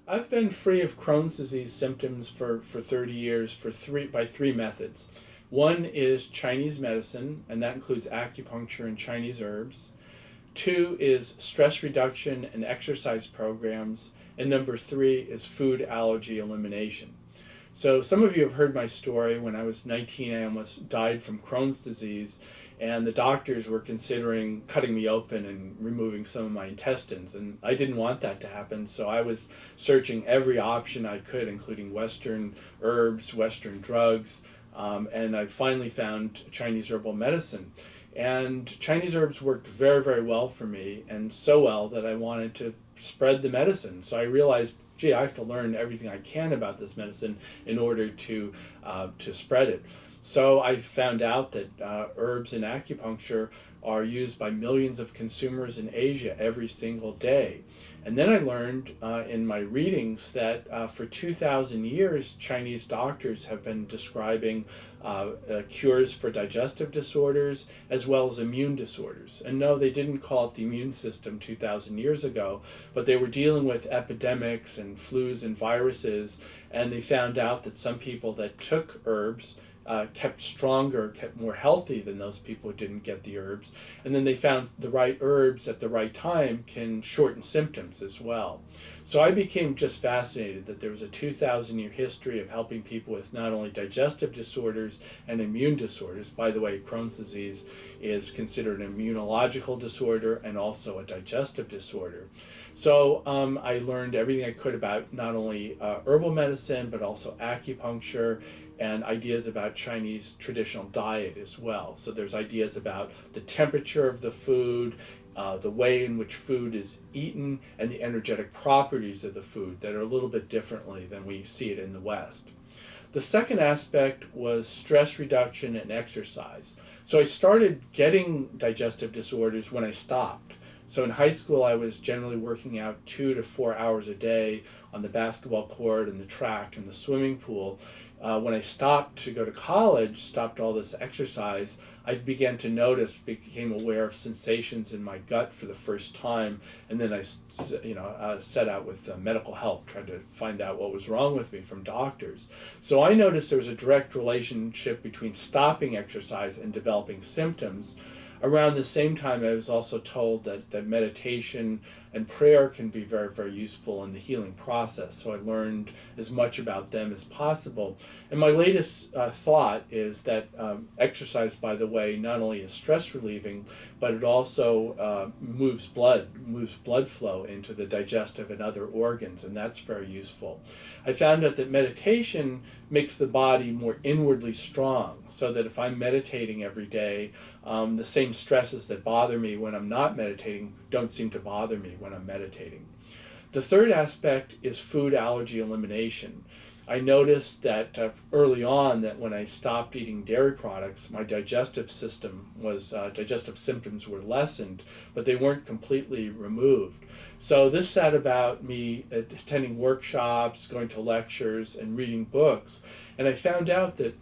I've been free of Crohn's disease symptoms for 30 years by three methods. One is Chinese medicine, and that includes acupuncture and Chinese herbs. Two is stress reduction and exercise programs. And number three is food allergy elimination. So some of you have heard my story. When I was 19, I almost died from Crohn's disease, and the doctors were considering cutting me open and removing some of my intestines. And I didn't want that to happen, so I was searching every option I could, including Western herbs, Western drugs, and I finally found Chinese herbal medicine. And Chinese herbs worked very, very well for me, and so well that I wanted to spread the medicine. So I realized, gee, I have to learn everything I can about this medicine in order to spread it. So I found out that herbs and acupuncture are used by millions of consumers in Asia every single day. And then I learned in my readings that for 2,000 years, Chinese doctors have been describing cures for digestive disorders as well as immune disorders. And no, they didn't call it the immune system 2,000 years ago, but they were dealing with epidemics and flus and viruses, and they found out that some people that took herbs kept stronger, kept more healthy than those people who didn't get the herbs. And then they found the right herbs at the right time can shorten symptoms as well. So I became just fascinated that there was a 2,000-year history of helping people with not only digestive disorders and immune disorders. By the way, Crohn's disease is considered an immunological disorder and also a digestive disorder. So I learned everything I could about not only herbal medicine, but also acupuncture and ideas about Chinese traditional diet as well. So there's ideas about the temperature of the food, the way in which food is eaten, and the energetic properties of the food that are a little bit differently than we see it in the West. The second aspect was stress reduction and exercise. So I started getting digestive disorders when I stopped. So in high school, I was generally working out 2 to 4 hours a day on the basketball court and the track and the swimming pool. When I stopped to go to college, stopped all this exercise, I began to notice, became aware of sensations in my gut for the first time, and then I set out with medical help, tried to find out what was wrong with me from doctors. So I noticed there was a direct relationship between stopping exercise and developing symptoms. Around the same time, I was also told that meditation and prayer can be very, very useful in the healing process. So I learned as much about them as possible. And my latest thought is that exercise, by the way, not only is stress relieving, but it also moves blood flow into the digestive and other organs, and that's very useful. I found out that meditation makes the body more inwardly strong, so that if I'm meditating every day, the same stresses that bother me when I'm not meditating don't seem to bother me when I'm meditating. The third aspect is food allergy elimination. I noticed that early on that when I stopped eating dairy products, my digestive symptoms were lessened, but they weren't completely removed. So this set about me attending workshops, going to lectures, and reading books, and I found out that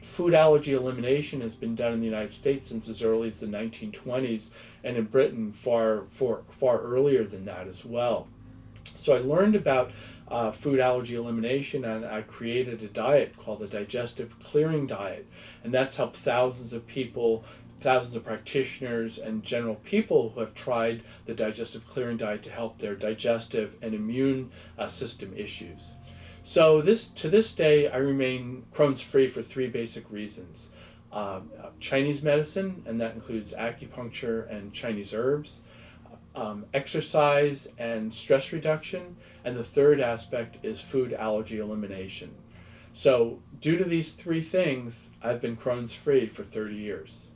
food allergy elimination has been done in the United States since as early as the 1920s, and in Britain far earlier than that as well. So I learned about food allergy elimination, and I created a diet called the Digestive Clearing Diet, and that's helped thousands of people, thousands of practitioners and general people who have tried the Digestive Clearing Diet to help their digestive and immune system issues. So to this day, I remain Crohn's free for three basic reasons. Chinese medicine, and that includes acupuncture and Chinese herbs, exercise and stress reduction, and the third aspect is food allergy elimination. So due to these three things, I've been Crohn's free for 30 years.